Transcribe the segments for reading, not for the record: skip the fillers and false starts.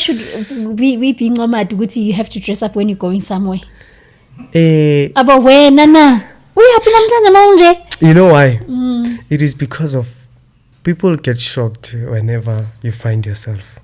should we be nomad ukuthi you have to dress up when you're going somewhere? Aba wena na. Uyaphi namhlanje manje? You know why? It is because of people get shocked whenever you find yourself.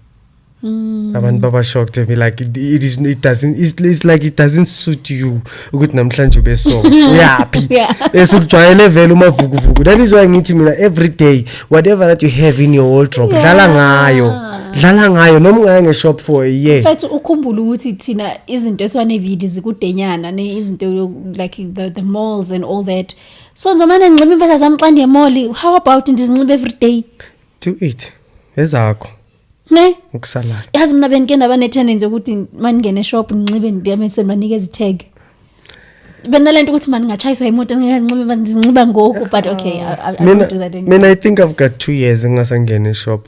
Abantu baba shocked to be like it doesn't suit you ukuthi namhlanje ube so uyaphi esukujwayele vele umavukuvuku. That is why ngithi mina every day whatever that you have in your wardrobe dlala ngayo noma ungaya nge-shop for a year. In fact ukhumbula ukuthi thina izinto esiwane video zikudenyana izinto like the malls and all that. So nzomane ngincebe impahla zami xa ndiye mall. How about ndizinxibe every day? Do it ezakho ne ukusala yazi mina benike ndaba ne-tendency ukuthi maningene shop nginxibe ndiyamese banikeza i-tag benalento ukuthi mani ngachayiswa imoto ngingazinxibe ndizinxiba ngoku but okay I don't do that anymore. Mina I think I've got 2 years ngasangena shop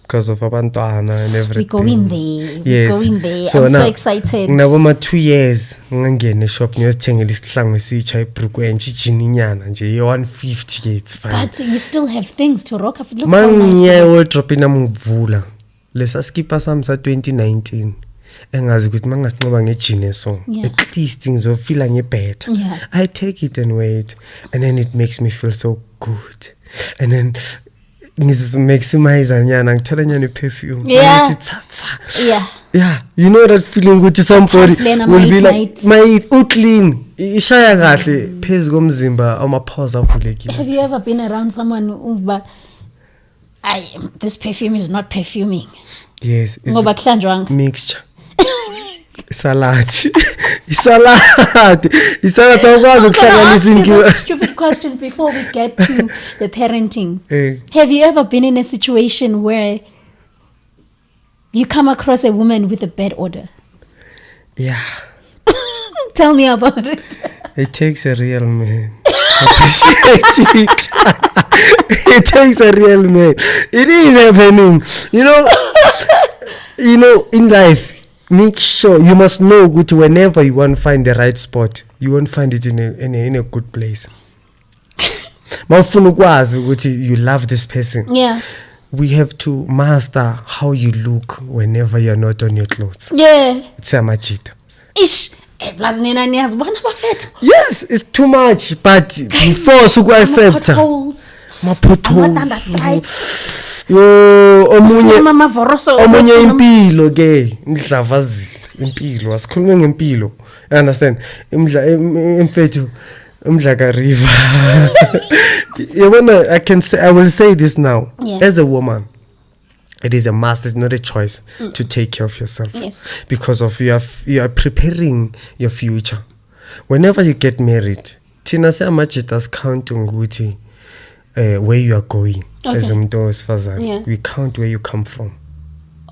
because of abantwana and everything. We're going there. Yes. We're going there. So I'm so excited. Nginabo 2 years ngangena shop ngiyosithengela isihlangu esitsha ibruku enjini nyana nje 150 it's fine. But you still have things to rock up. Look how Mangiye wardrobe namuvula. Lesa skipa sami sa 2019 engazi ukuthi mangasincoba ngejini song at least ngizofila ngebetter. I take it and wear it and then it makes me feel so good and then ngizimeximize nyana ngithola nyana perfume you know that feeling ukuthi somebody will be like my clean ishaya kahle phezulu komzimba amapause avulekile. Have you ever been around someone uba this perfume is not perfuming? Yes, ngoba kuhlanjwanga mixture salad awukwazi ukuhlanganisa inkinga. Stupid question before we get to the parenting. Have you ever been in a situation where you come across a woman with a bad odor? Yeah. Tell me about it. It takes a real man. Appreciate it. It takes a real man. It is happening. You know, in life, make sure you must know good whenever you want to find the right spot, you won't find it in a good place. Mawufuna ukwazi ukuthi you love this person. Yeah. We have to master how you look whenever you're not on your clothes. Yeah. It's a majita. Ish. Plus nina niyazibona bafethu. Yes, it's too much, but before suku accept. Ma potholes. Yo, omunye impilo ke, ngidlavazile impilo, asikhulume ngempilo. You understand? Mfethu umdlaka river. I will say this now. As a woman, it is a must, it's not a choice to take care of yourself. Yes. Because of you are preparing your future. Whenever you get married, Tina say does count ukuthi where you are going. As we count where you come from.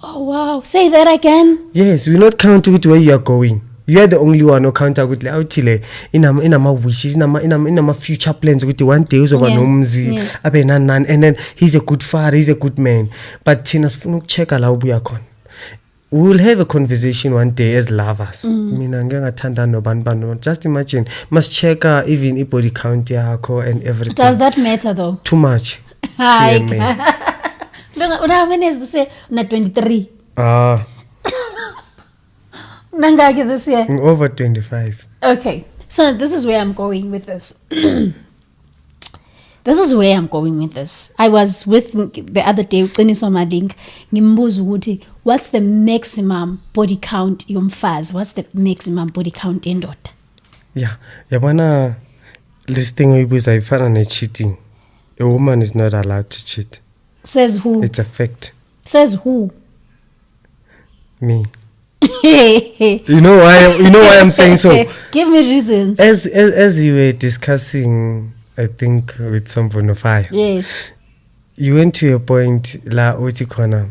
Oh wow, say that again. Yes, we not count where you are going. You are the only one who count out ukuthi in my wishes, in my future plans ukuthi one day uzoba nomzi abe nan and then he's a good father, he's a good man. But Tina sifuna ukuchecka la ubuya khona. We will have a conversation one day as lovers. Mina ngeke ngathanda nobani. Just imagine, must check even body count yakho and everything. Does that matter though? Too much. Hi. Look, how many is this year? Not 23. Nangaki this year? Over 25. Okay, so this is where I'm going with this. I was with the other day uqiniso mading ngimbuza ukuthi what's the maximum body count yomfazi? What's the maximum body count yendoda? Yeah, yabona this thing uyibuza ifana ne cheating. A woman is not allowed to cheat. Says who? It's a fact. Says who? Me. You know why I'm saying so? Give me reasons. As you were discussing, I think with some bonfire. Yes. You went to a point la uthi khona.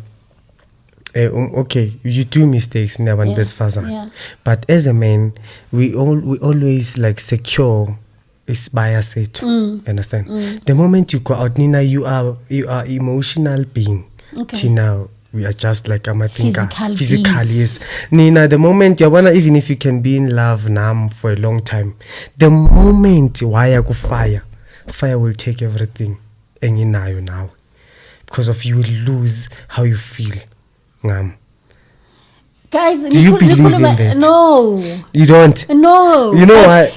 Okay, you do mistakes in our best father. But as a man, we always like secure is bias to understand. The moment you go out, Nina, you are emotional being. Okay. Tina, we are just like physical, yes. Nina, the moment you wanna, even if you can be in love now for a long time, the moment why go fire will take everything and you now because of you will lose how you feel. Guys, Do you believe in that? No. You don't? No. You know why?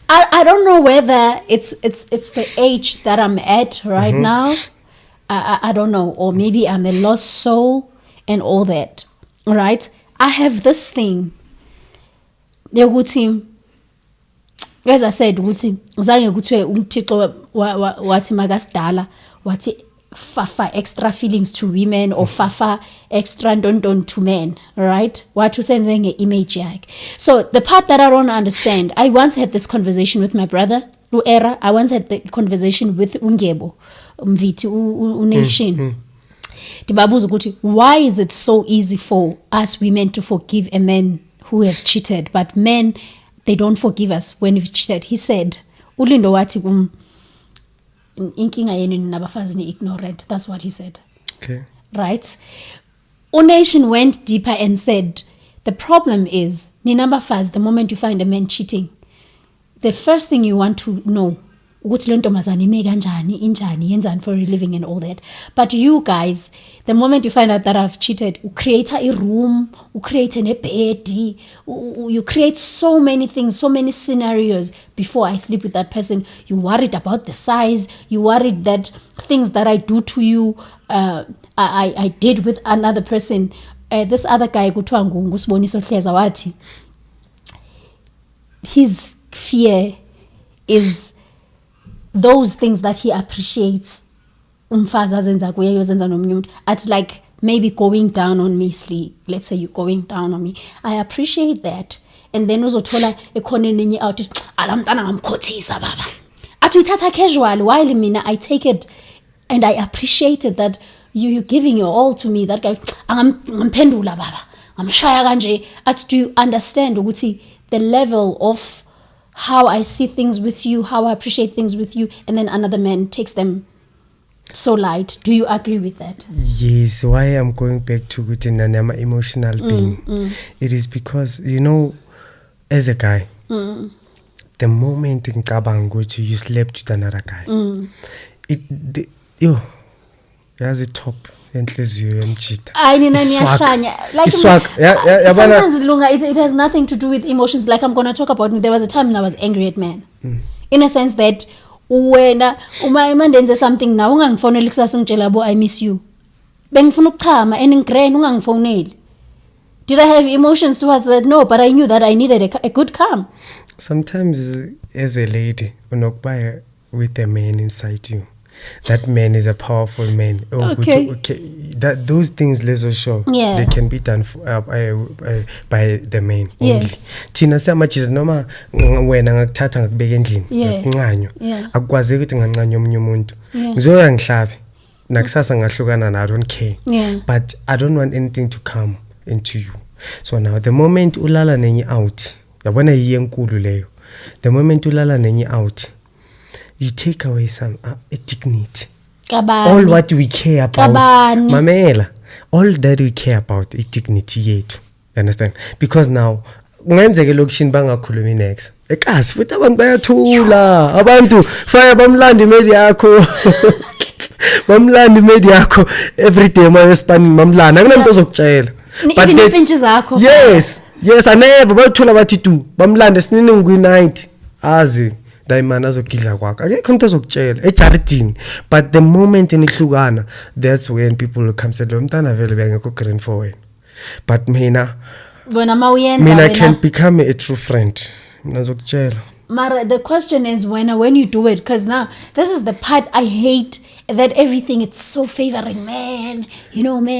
I don't know whether it's the age that I'm at right now. I don't know. Or maybe I'm a lost soul and all that. Right? I have this thing. Yokuthi, as I said, ukuthi zange kuthiwe uMthixo wathi makasidala wathi fafa extra feelings to women or fafa extra ntonton to men, right? Wathi usenze nge-image yakhe. So the part that I don't understand, I once had this conversation with my brother u-Era. I once had the conversation with Ungebo Mviti uNation. Ndibabuza ukuthi, why is it so easy for us women to forgive a man who have cheated, but men, they don't forgive us when we've cheated? He said, ulindo wathi inkinga yenu nabafazi ni ignorant. That's what he said. Okay. Right? Unation went deeper and said, the problem is, ni nabafazi, the moment you find a man cheating, the first thing you want to know, ukuthi le ntombazane ime kanjani, injani, yenzani for a living and all that. But you guys, the moment you find out that I've cheated, you create a room, you create a bed, you create so many things, so many scenarios before I sleep with that person. You worried about the size, you worried that things that I do to you, I did with another person. This other guy, kuthiwa nguSiboniso Hleza, wathi his fear is those things that he appreciates umfazi azenza kuye yozenza nomunye umuntu, at like maybe going down on me, let's say you're going down on me, I appreciate that. And then uzothola ekhona nenye out alamntana ngamkhothisa baba athi uyithatha casual, while mina I take it and I appreciate it that you giving your all to me. That guy ngamphendula baba ngamshaya kanje. At do you understand ukuthi the level of how I see things with you, how I appreciate things with you, and then another man takes them so light? Do you agree with that? Yes. Why I'm going back to ukuthi nani ama emotional being. It is because, you know, as a guy, the moment ngicabanga ukuthi you slept with another guy, yazi top enhliziyo yamjita. Like sometimes Lunga, it has nothing to do with emotions. Like I'm gonna talk about, there was a time when I was angry at men, in a sense that when uma ndenze something now ungangifonela kusasa ungitshela bo I miss you, bengifuna ukuchama and ngigren ungangifoneli. Did I have emotions towards that? No, but I knew that I needed a good calm. Sometimes as a lady unokuba with a man inside you, that man is a powerful man. Okay. That those things lezo show, they can be done by the man only. Yes. Thina siyamajisa noma wena ngakuthatha ngakubeka endlini ngancanyo akwazi ukuthi ngancanyo omunye umuntu ngizoya ngihlabe nakusasa ngahlukana na, I don't care. But I don't want anything to come into you. So now the moment ulala nenye out, yabona yiye enkulu leyo, the moment ulala nenye out, you take away some dignity. All what we care about, mamela, all that we care about is dignity yethu. You understand? Because now ngenzeke lokushini bangakhulumi next ekasi futhi abantu bayathula, abantu fire bamlanda imedi yakho bamlanda imedi yakho every day espanini mamlanda akunamuntu ozokutshela. But yes, I never bathula bathi tu bamlanda sinini ngwi-night azi dayimana azogidla kwakho akekho umuntu azokutshela ejaridini. But the moment enihlukana, that's when people will come say lo mntana vele bengekho grand for wena. But mina can become a true friend. Mara, the question is when you do it, because now this is the part I hate, that everything it's so favoring men, you know, man.